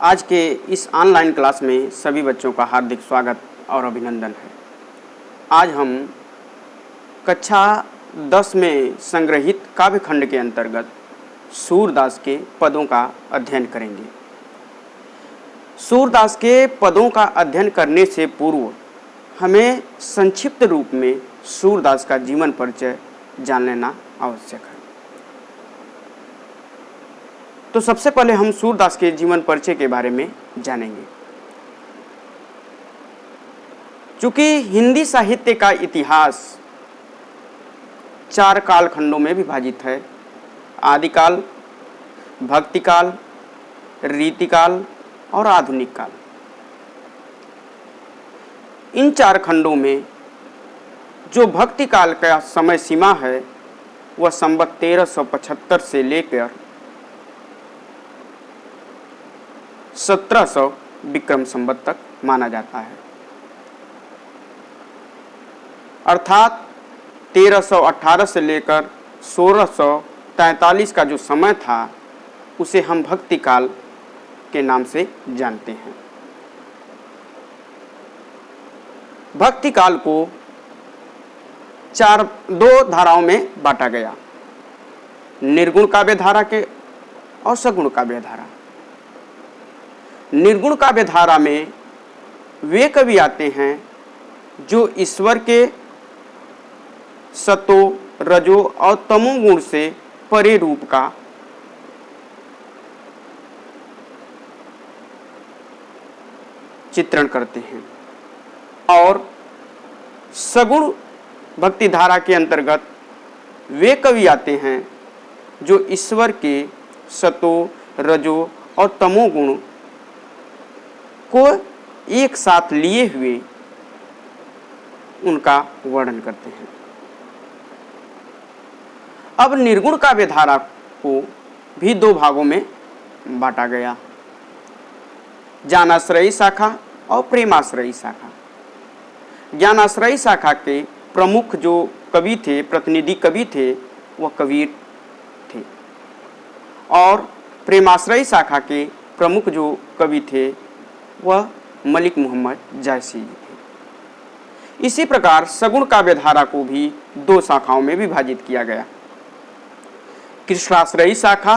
आज के इस ऑनलाइन क्लास में सभी बच्चों का हार्दिक स्वागत और अभिनंदन है। आज हम कक्षा 10 में संग्रहित काव्य खंड के अंतर्गत सूरदास के पदों का अध्ययन करेंगे। सूरदास के पदों का अध्ययन करने से पूर्व हमें संक्षिप्त रूप में सूरदास का जीवन परिचय जान लेना आवश्यक है। तो सबसे पहले हम सूरदास के जीवन परिचय के बारे में जानेंगे। चूंकि हिंदी साहित्य का इतिहास 4 कालखंडों में विभाजित है, आदिकाल, भक्तिकाल, रीतिकाल और आधुनिक काल। इन 4 खंडों में जो भक्ति काल का समय सीमा है वह संवत 1375 से लेकर 1700 विक्रम संवत तक माना जाता है, अर्थात 1318 से लेकर 1643 का जो समय था उसे हम भक्ति काल के नाम से जानते हैं। भक्ति काल को 2 धाराओं में बांटा गया, निर्गुण काव्य धारा के और सगुण काव्य धारा। निर्गुण काव्य धारा में वे कवि आते हैं जो ईश्वर के सतो, रजो और तमो गुण से परे रूप का चित्रण करते हैं, और सगुण भक्ति धारा के अंतर्गत वे कवि आते हैं जो ईश्वर के सतो, रजो और तमो गुण को एक साथ लिए हुए उनका वर्णन करते हैं। अब निर्गुण काव्य धारा को भी 2 भागों में बांटा गया, ज्ञानाश्रयी शाखा और प्रेमाश्रयी शाखा। ज्ञानाश्रयी शाखा के प्रमुख जो कवि थे, प्रतिनिधि कवि थे, वह कबीर थे, और प्रेमाश्रयी शाखा के प्रमुख जो कवि थे वह मलिक मोहम्मद जायसी जी थे। इसी प्रकार सगुण काव्य धारा को भी 2 शाखाओं में विभाजित किया गया, कृष्णाश्रयी शाखा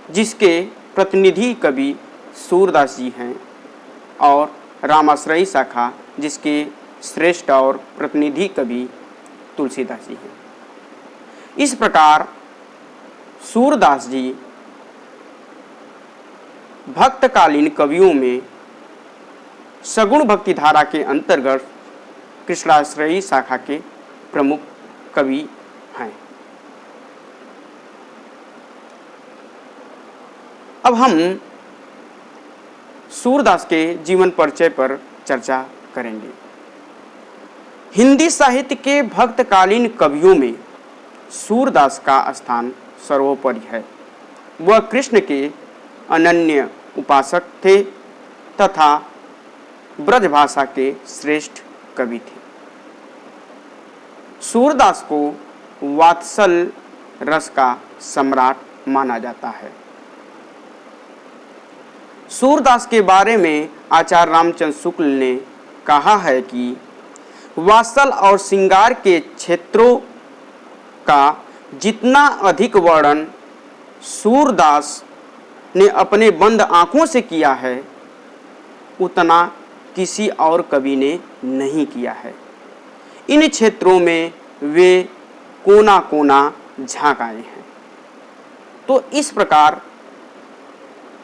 जिसके प्रतिनिधि कवि सूरदास जी हैं, और रामाश्रयी शाखा जिसके श्रेष्ठ और प्रतिनिधि कवि तुलसीदास जी हैं। इस प्रकार सूरदास जी भक्तकालीन कवियों में सगुण भक्ति धारा के अंतर्गत कृष्णाश्रयी शाखा के प्रमुख कवि हैं। अब हम सूरदास के जीवन परिचय पर चर्चा करेंगे। हिंदी साहित्य के भक्तकालीन कवियों में सूरदास का स्थान सर्वोपरि है। वह कृष्ण के अनन्य उपासक थे तथा ब्रजभाषा के श्रेष्ठ कवि थे। सूरदास को वात्सल रस का सम्राट माना जाता है। सूरदास के बारे में आचार्य रामचंद्र शुक्ल ने कहा है कि वात्सल और श्रृंगार के क्षेत्रों का जितना अधिक वर्णन सूरदास ने अपने बंद आंखों से किया है उतना किसी और कवि ने नहीं किया है। इन क्षेत्रों में वे कोना कोना झांक आए हैं। तो इस प्रकार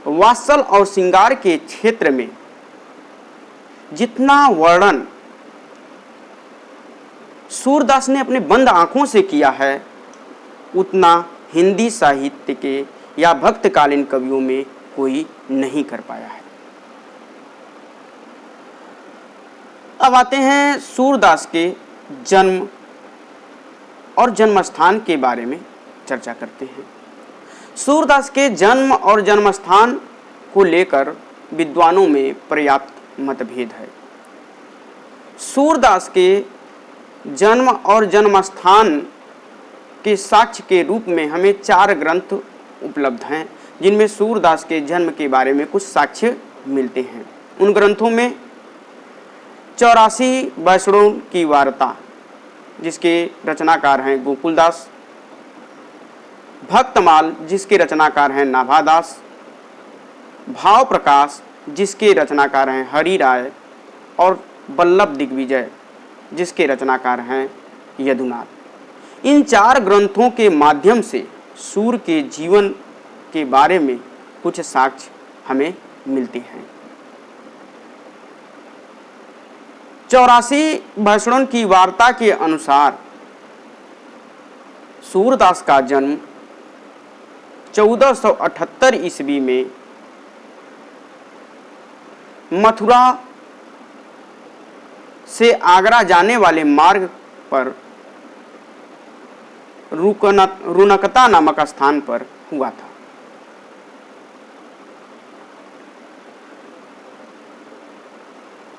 वात्सल और श्रृंगार के क्षेत्र में जितना वर्णन सूरदास ने अपने बंद आंखों से किया है उतना हिंदी साहित्य के या भक्तकालीन कवियों में कोई नहीं कर पाया है। अब आते हैं सूरदास के जन्म और जन्मस्थान के बारे में चर्चा करते हैं। सूरदास के जन्म और जन्मस्थान को लेकर विद्वानों में पर्याप्त मतभेद है। सूरदास के जन्म और जन्मस्थान के साक्ष्य के रूप में हमें 4 ग्रंथ उपलब्ध हैं जिनमें सूरदास के जन्म के बारे में कुछ साक्ष्य मिलते हैं। उन ग्रंथों में 84 वैष्णों की वार्ता जिसके रचनाकार हैं गोकुलदास, भक्तमाल जिसके रचनाकार हैं नाभादास, भाव प्रकाश जिसके रचनाकार हैं हरि राय और वल्लभ दिग्विजय जिसके रचनाकार हैं यदुनाथ। इन 4 ग्रंथों के माध्यम से सूर के जीवन के बारे में कुछ साक्ष्य हमें मिलते हैं। 84 वैष्णों की वार्ता के अनुसार सूरदास का जन्म 1478 ईस्वी में मथुरा से आगरा जाने वाले मार्ग पर रुनकता नामक स्थान पर हुआ था।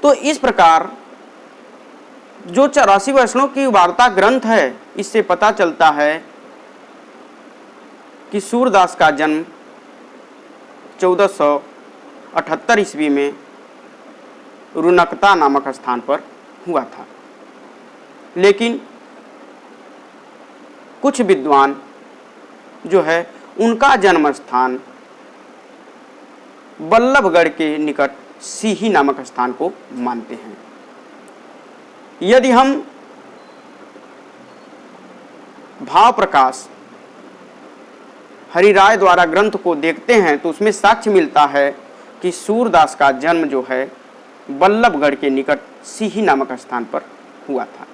तो इस प्रकार जो 84 वैष्णों की वार्ता ग्रंथ है, इससे पता चलता है कि सूरदास का जन्म 1478 ईस्वी में रुनकता नामक स्थान पर हुआ था। लेकिन कुछ विद्वान जो है उनका जन्म स्थान बल्लभगढ़ के निकट सीही नामक स्थान को मानते हैं। यदि हम भाव प्रकाश हरिराय द्वारा ग्रंथ को देखते हैं तो उसमें साक्ष्य मिलता है कि सूरदास का जन्म जो है बल्लभगढ़ के निकट सीही नामक स्थान पर हुआ था।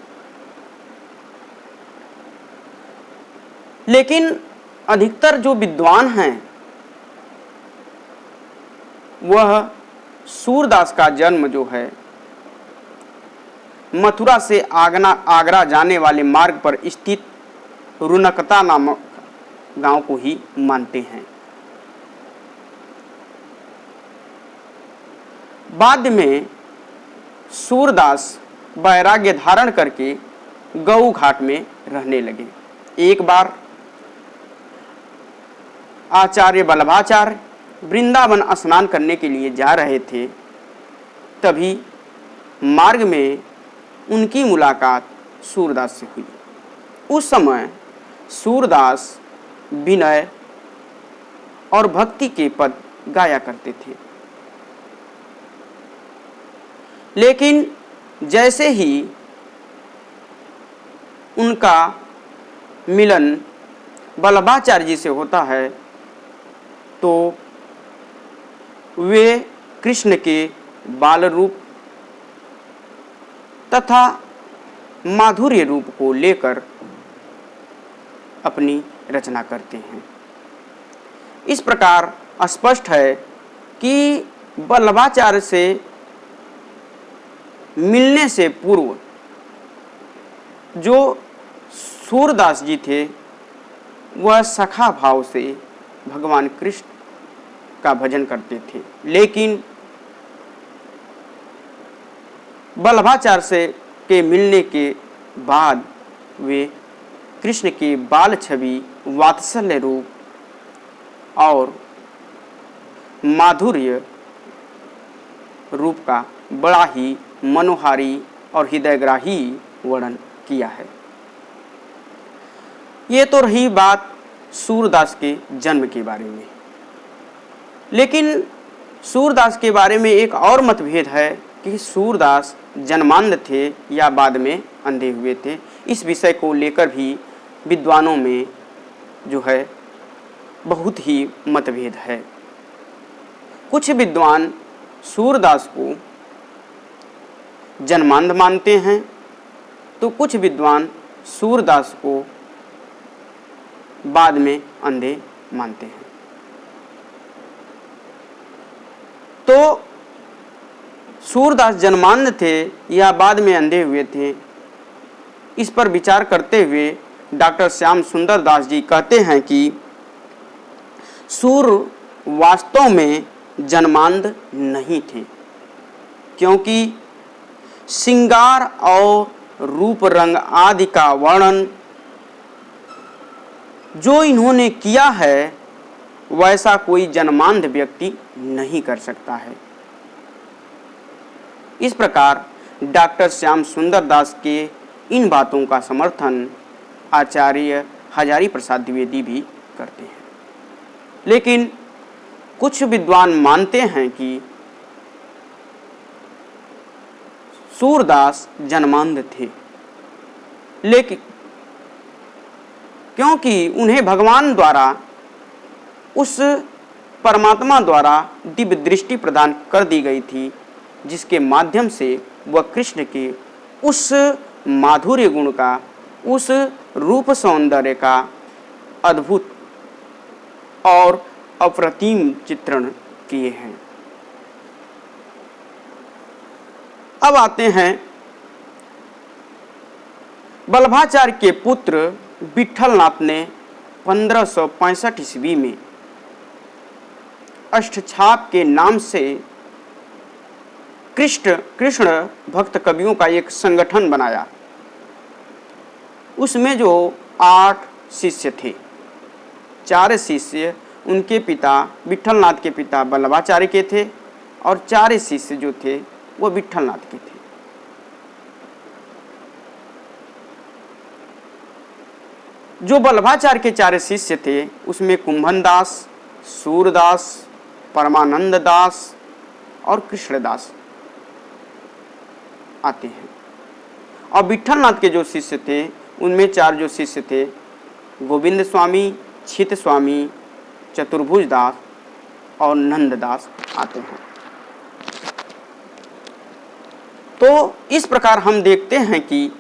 लेकिन अधिकतर जो विद्वान हैं वह सूरदास का जन्म जो है मथुरा से आगरा जाने वाले मार्ग पर स्थित रुनकता नामक गांव को ही मानते हैं। बाद में सूरदास वैराग्य धारण करके गऊ घाट में रहने लगे। एक बार आचार्य वल्लभाचार्य वृंदावन स्नान करने के लिए जा रहे थे, तभी मार्ग में उनकी मुलाकात सूरदास से हुई। उस समय सूरदास विनय और भक्ति के पद गाया करते थे। लेकिन जैसे ही उनका मिलन वल्लभाचार्य जी से होता है तो वे कृष्ण के बाल रूप तथा माधुर्य रूप को लेकर अपनी रचना करते हैं। इस प्रकार स्पष्ट है कि वल्लभाचार्य से मिलने से पूर्व जो सूरदास जी थे वह सखा भाव से भगवान कृष्ण का भजन करते थे। लेकिन वल्लभाचार्य से के मिलने के बाद वे कृष्ण के बाल छवि, वात्सल्य रूप और माधुर्य रूप का बड़ा ही मनोहारी और हृदयग्राही वर्णन किया है। ये तो रही बात सूरदास के जन्म के बारे में। लेकिन सूरदास के बारे में एक और मतभेद है कि सूरदास जन्मांध थे या बाद में अंधे हुए थे। इस विषय को लेकर भी विद्वानों में जो है बहुत ही मतभेद है। कुछ विद्वान सूरदास को जन्मांध मानते हैं तो कुछ विद्वान सूरदास को बाद में अंधे मानते हैं। तो सूरदास जन्मांध थे या बाद में अंधे हुए थे, इस पर विचार करते हुए डॉक्टर श्याम सुंदर दास जी कहते हैं कि सूर वास्तव में जन्मांध नहीं थे, क्योंकि श्रृंगार और रूप रंग आदि का वर्णन जो इन्होंने किया है वैसा कोई जन्मांध व्यक्ति नहीं कर सकता है। इस प्रकार डॉक्टर श्याम सुंदर दास के इन बातों का समर्थन आचार्य हजारी प्रसाद द्विवेदी भी करते हैं। लेकिन कुछ विद्वान मानते हैं कि सूरदास जन्मांध थे, लेकिन क्योंकि उन्हें भगवान द्वारा, उस परमात्मा द्वारा दिव्य दृष्टि प्रदान कर दी गई थी, जिसके माध्यम से वह कृष्ण के उस माधुर्य गुण का, उस रूप सौंदर्य का अद्भुत और अप्रतिम चित्रण किए हैं। अब आते हैं वल्लभाचार्य के पुत्र विठलनाथ ने 1565 ईस्वी में अष्टछाप के नाम से कृष्ण भक्त कवियों का एक संगठन बनाया। उसमें जो 8 शिष्य थे, 4 शिष्य उनके पिता विठलनाथ के पिता वल्लभाचार्य के थे और 4 शिष्य जो थे वो विठलनाथ के थे। जो वल्लभाचार्य के 4 शिष्य थे उसमें कुंभन दास, सूरदास, परमानंद दास और कृष्णदास आते हैं। और विठलनाथ के जो शिष्य थे उनमें 4 जो शिष्य थे, गोविंद स्वामी, छित स्वामी, चतुर्भुज दास और नंददास आते हैं। तो इस प्रकार हम देखते हैं कि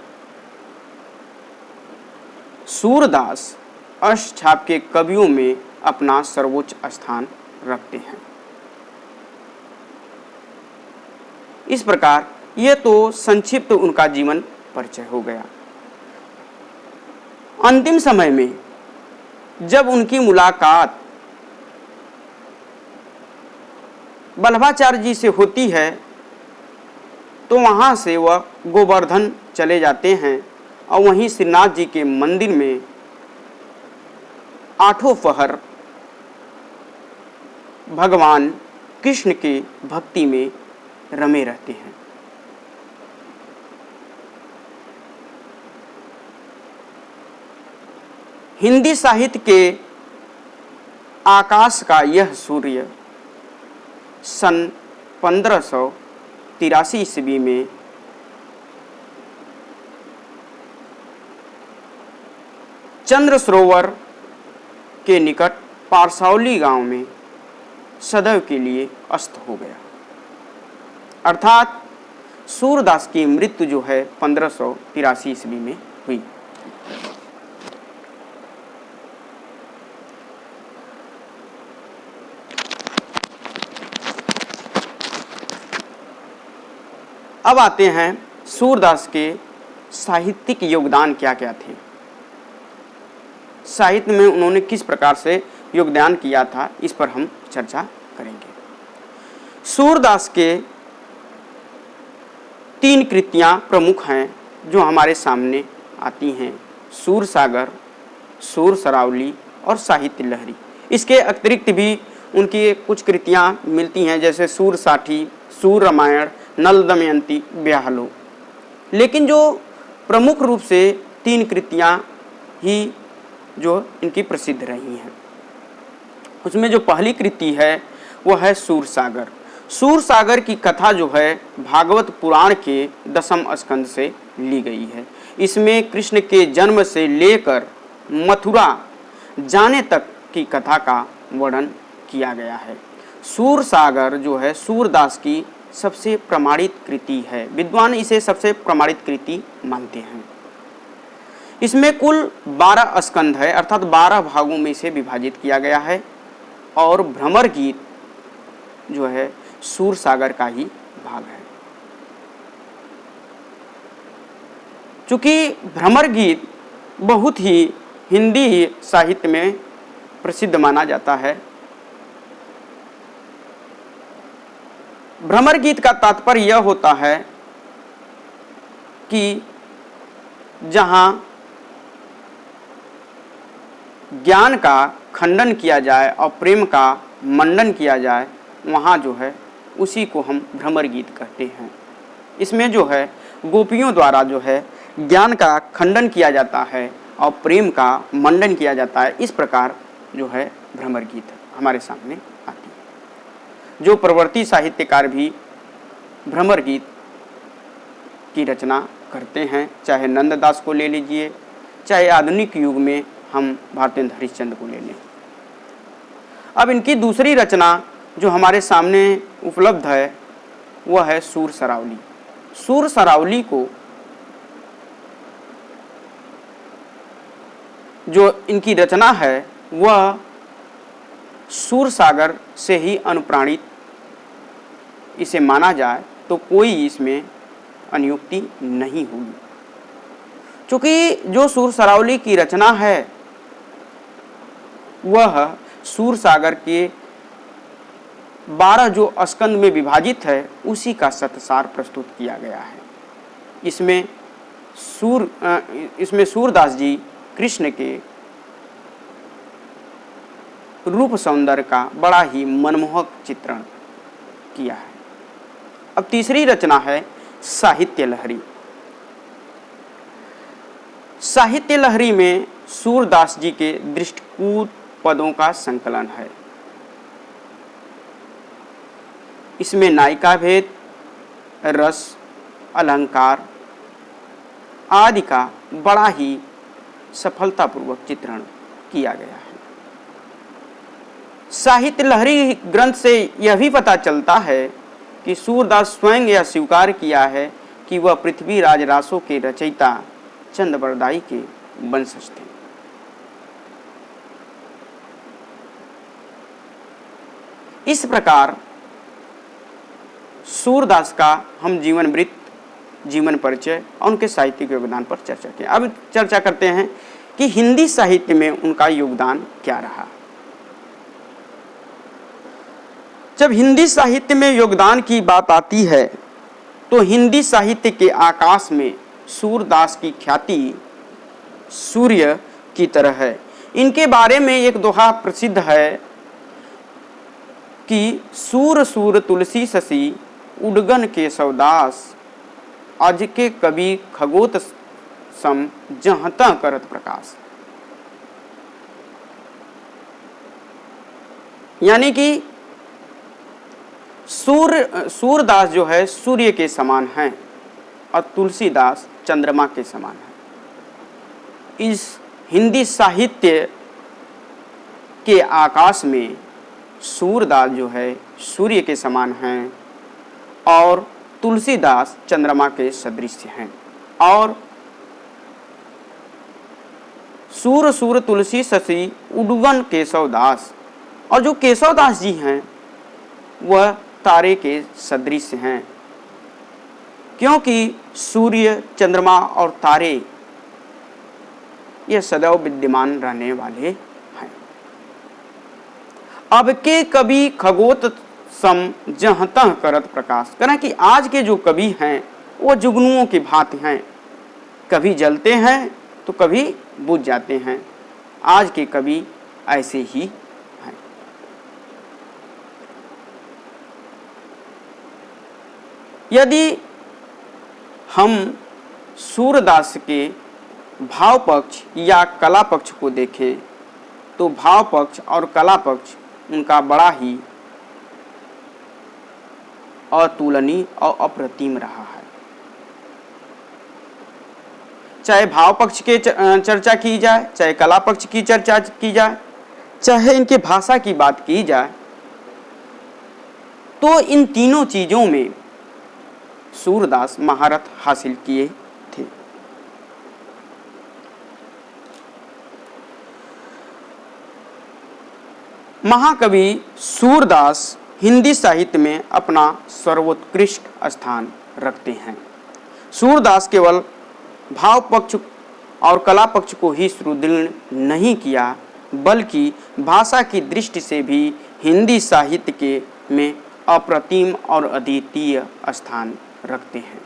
सूरदास अष्टछाप के कवियों में अपना सर्वोच्च स्थान रखते हैं। इस प्रकार यह तो संक्षिप्त उनका जीवन परिचय हो गया। अंतिम समय में जब उनकी मुलाकात वल्लभाचार्य जी से होती है तो वहाँ से वह गोवर्धन चले जाते हैं और वहीं श्रीनाथ जी के मंदिर में 8 पहर भगवान कृष्ण के भक्ति में रमे रहते हैं। हिंदी साहित्य के आकाश का यह सूर्य सन 1583 ईस्वी में चंद्र सरोवर के निकट पारसौली गांव में सदैव के लिए अस्त हो गया। अर्थात सूरदास की मृत्यु जो है 1583 ईस्वी में हुई। अब आते हैं सूरदास के साहित्यिक योगदान क्या क्या थे, साहित्य में उन्होंने किस प्रकार से योगदान किया था, इस पर हम चर्चा करेंगे। सूरदास के 3 कृतियां प्रमुख हैं जो हमारे सामने आती हैं, सूरसागर, सूर सरावली और साहित्य लहरी। इसके अतिरिक्त भी उनकी कुछ कृतियां मिलती हैं जैसे सूर साठी, सूर रामायण, नल दमयंती, ब्याहलो। लेकिन जो प्रमुख रूप से 3 कृतियां ही जो इनकी प्रसिद्ध रही हैं, उसमें जो पहली कृति है वो है सूरसागर। सूरसागर की कथा जो है भागवत पुराण के 10वें स्कंद से ली गई है। इसमें कृष्ण के जन्म से लेकर मथुरा जाने तक की कथा का वर्णन किया गया है। सूरसागर जो है सूरदास की सबसे प्रमाणित कृति है, विद्वान इसे सबसे प्रमाणित कृति मानते हैं। इसमें कुल 12 स्कंध है, अर्थात 12 भागों में इसे विभाजित किया गया है और भ्रमर गीत जो है सूरसागर का ही भाग है। चूंकि भ्रमर गीत बहुत ही हिंदी साहित्य में प्रसिद्ध माना जाता है। भ्रमर गीत का तात्पर्य यह होता है कि जहां ज्ञान का खंडन किया जाए और प्रेम का मंडन किया जाए, वहाँ जो है उसी को हम भ्रमर गीत कहते हैं। इसमें जो है गोपियों द्वारा जो है ज्ञान का खंडन किया जाता है और प्रेम का मंडन किया जाता है। इस प्रकार जो है भ्रमर गीत हमारे सामने आती है। जो प्रवर्ती साहित्यकार भी भ्रमर गीत की रचना करते हैं, चाहे नंददास को ले लीजिए, चाहे आधुनिक युग में हम भारतेंद्र हरिश्चंद्र को ले लें। अब इनकी दूसरी रचना जो हमारे सामने उपलब्ध है वह है सूर सरावली। सूर सरावली को जो इनकी रचना है वह सूर सागर से ही अनुप्राणित इसे माना जाए तो कोई इसमें अनियुक्ति नहीं होगी, क्योंकि जो सूर सरावली की रचना है वह सूर सागर के 12 जो स्कंद में विभाजित है उसी का सतसार प्रस्तुत किया गया है। इसमें सूरदास जी कृष्ण के रूप सौंदर्य का बड़ा ही मनमोहक चित्रण किया है। अब तीसरी रचना है साहित्य लहरी। साहित्य लहरी में सूरदास जी के दृष्टिकूट पदों का संकलन है। इसमें नायिका भेद, रस, अलंकार आदि का बड़ा ही सफलतापूर्वक चित्रण किया गया है। साहित्य लहरी ग्रंथ से यह भी पता चलता है कि सूरदास स्वयं यह स्वीकार किया है कि वह पृथ्वीराज रासों के रचयिता चंद्रबरदाई के वंशज थे। इस प्रकार सूरदास का हम जीवन वृत्त, जीवन परिचय और उनके साहित्यिक योगदान पर चर्चा किया। अब चर्चा करते हैं कि हिंदी साहित्य में उनका योगदान क्या रहा। जब हिंदी साहित्य में योगदान की बात आती है तो हिंदी साहित्य के आकाश में सूरदास की ख्याति सूर्य की तरह है। इनके बारे में एक दोहा प्रसिद्ध है कि सूर सूर तुलसी शशि उडगन के सौदास, अज के कवि खगोत सम जहता करत प्रकाश। यानी कि सूरदास जो है सूर्य के समान हैं और तुलसीदास चंद्रमा के समान है। इस हिंदी साहित्य के आकाश में सूरदास जो है सूर्य के समान हैं और तुलसीदास चंद्रमा के सदृश हैं। और सूर सूर तुलसी शशि उडगन केशवदास, और जो केशवदास जी हैं वह तारे के सदृश हैं, क्योंकि सूर्य, चंद्रमा और तारे ये सदैव विद्यमान रहने वाले हैं। अब के कवि खगोत सम जहतः करत प्रकाश, कहना कि आज के जो कवि हैं वो जुगनुओं की भांति हैं, कभी जलते हैं तो कभी बुझ जाते हैं। आज के कवि ऐसे ही हैं। यदि हम सूरदास के भाव पक्ष या कला पक्ष को देखें तो भाव पक्ष और कला पक्ष उनका बड़ा ही अतुलनीय और अप्रतिम रहा है। चाहे भाव पक्ष के चर्चा की जाए, चाहे कला पक्ष की चर्चा की जाए, चाहे इनके भाषा की बात की जाए, तो इन तीनों चीजों में सूरदास महारत हासिल किए थे। महाकवि सूरदास हिंदी साहित्य में अपना सर्वोत्कृष्ट स्थान रखते हैं। सूरदास केवल भाव पक्ष और कला पक्ष को ही सुदृढ़ नहीं किया, बल्कि भाषा की दृष्टि से भी हिंदी साहित्य के में अप्रतिम और अद्वितीय स्थान रखते हैं।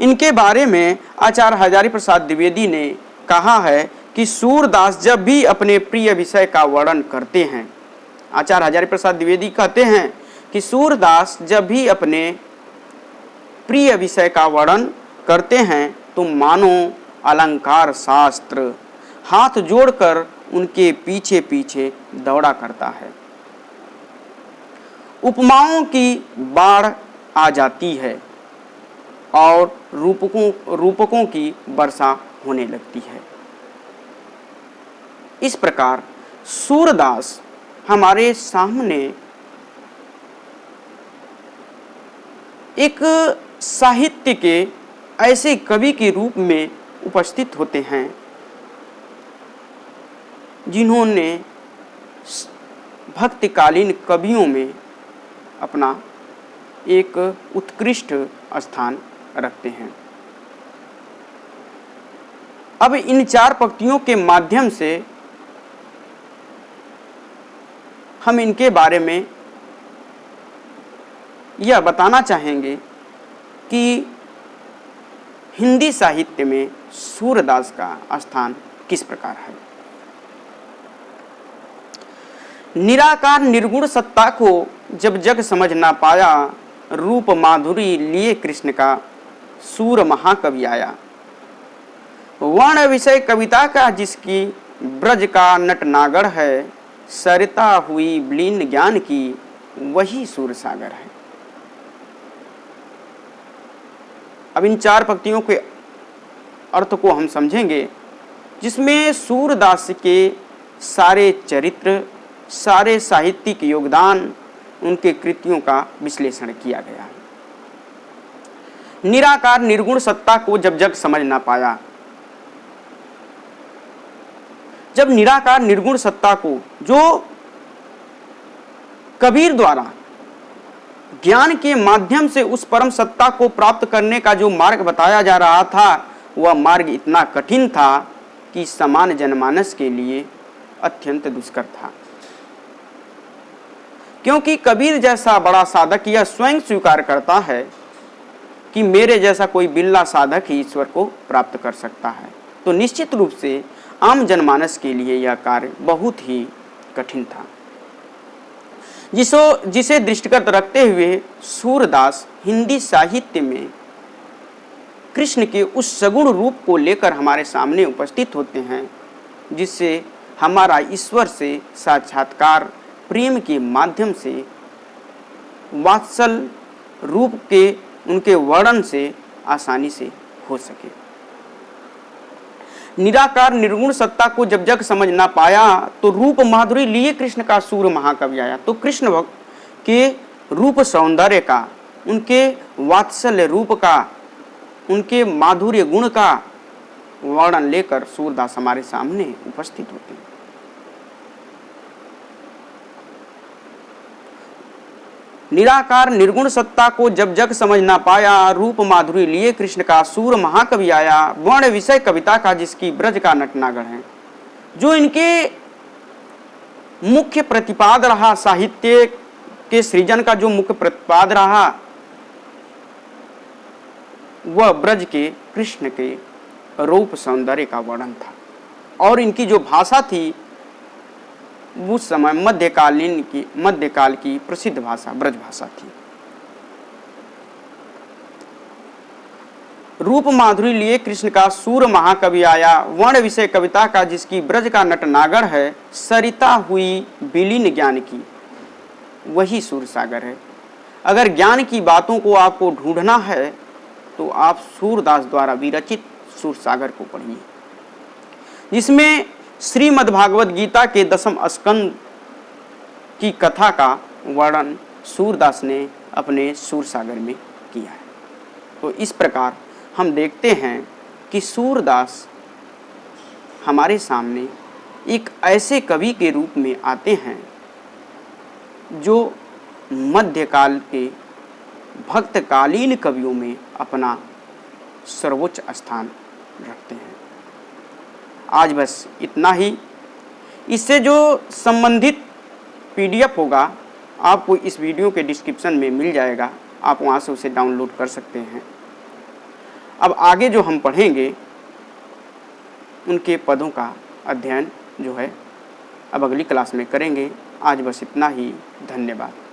इनके बारे में आचार्य हजारी प्रसाद द्विवेदी ने कहा है कि सूरदास जब भी अपने प्रिय विषय का वर्णन करते हैं, आचार्य हजारी प्रसाद द्विवेदी कहते हैं कि सूरदास जब भी अपने प्रिय विषय का वर्णन करते हैं तो मानो अलंकार शास्त्र हाथ जोड़कर उनके पीछे पीछे दौड़ा करता है। उपमाओं की बाढ़ आ जाती है और रूपकों की वर्षा होने लगती है। इस प्रकार सूरदास हमारे सामने एक साहित्य के ऐसे कवि के रूप में उपस्थित होते हैं जिन्होंने भक्तिकालीन कवियों में अपना एक उत्कृष्ट स्थान रखते हैं। अब इन चार पंक्तियों के माध्यम से हम इनके बारे में यह बताना चाहेंगे कि हिंदी साहित्य में सूरदास का स्थान किस प्रकार है। निराकार निर्गुण सत्ता को जब जग समझ ना पाया, रूप माधुरी लिए कृष्ण का सूर महाकवि आया। वर्ण विषय कविता का जिसकी ब्रज का नटनागर है, सरिता हुई विलीन ज्ञान की वही सूर सागर है। अब इन चार पंक्तियों के अर्थ को हम समझेंगे, जिसमें सूरदास के सारे चरित्र, सारे साहित्यिक योगदान, उनके कृतियों का विश्लेषण किया गया है। निराकार निर्गुण सत्ता को जब जग समझ ना पाया, जब निराकार निर्गुण सत्ता को जो कबीर द्वारा ज्ञान के माध्यम से उस परम सत्ता को प्राप्त करने का जो मार्ग बताया जा रहा था, वह मार्ग इतना कठिन था कि सामान्य जनमानस के लिए अत्यंत दुष्कर था। क्योंकि कबीर जैसा बड़ा साधक यह स्वयं स्वीकार करता है कि मेरे जैसा कोई बिल्ला साधक ही ईश्वर को प्राप्त कर सकता है, तो निश्चित रूप से आम जनमानस के लिए यह कार्य बहुत ही कठिन था। जिसे दृष्टिगत रखते हुए सूरदास हिंदी साहित्य में कृष्ण के उस सगुण रूप को लेकर हमारे सामने उपस्थित होते हैं, जिससे हमारा ईश्वर से साक्षात्कार प्रेम के माध्यम से, वात्सल रूप के उनके वर्णन से आसानी से हो सके। निराकार निर्गुण सत्ता को जब जग समझ ना पाया, तो रूप माधुरी लिए कृष्ण का सूर महाकवि आया। तो कृष्ण भक्त के रूप सौंदर्य का, उनके वात्सल्य रूप का, उनके माधुर्य गुण का वर्णन लेकर सूरदास हमारे सामने उपस्थित होते हैं। निराकार निर्गुण सत्ता को जब जग समझ ना पाया, रूप माधुरी लिए कृष्ण का सूर महाकवि आया। वर्ण विषय कविता का जिसकी ब्रज का नटनागर है, जो इनके मुख्य प्रतिपाद रहा, साहित्य के सृजन का जो मुख्य प्रतिपाद रहा, वह ब्रज के कृष्ण के रूप सौंदर्य का वर्णन था। और इनकी जो भाषा थी, उस समय मध्यकाल की प्रसिद्ध भाषा ब्रज भाषा थी। रूप माधुरी लिए कृष्ण का सूर महाकवि आया। वर्ण विषय कविता का जिसकी ब्रज का नटनागर है, सरिता हुई विलीन ज्ञान की वही सूर सागर है। अगर ज्ञान की बातों को आपको ढूंढना है तो आप सूरदास द्वारा विरचित सूर सागर को पढ़िए, जिसमें श्रीमद्भागवत गीता के 10वें स्कंद की कथा का वर्णन सूरदास ने अपने सूर सागर में किया है। तो इस प्रकार हम देखते हैं कि सूरदास हमारे सामने एक ऐसे कवि के रूप में आते हैं जो मध्यकाल के भक्तकालीन कवियों में अपना सर्वोच्च स्थान रखते हैं। आज बस इतना ही। इससे जो संबंधित PDF होगा आपको इस वीडियो के डिस्क्रिप्शन में मिल जाएगा, आप वहां से उसे डाउनलोड कर सकते हैं। अब आगे जो हम पढ़ेंगे उनके पदों का अध्ययन जो है अब अगली क्लास में करेंगे। आज बस इतना ही। धन्यवाद।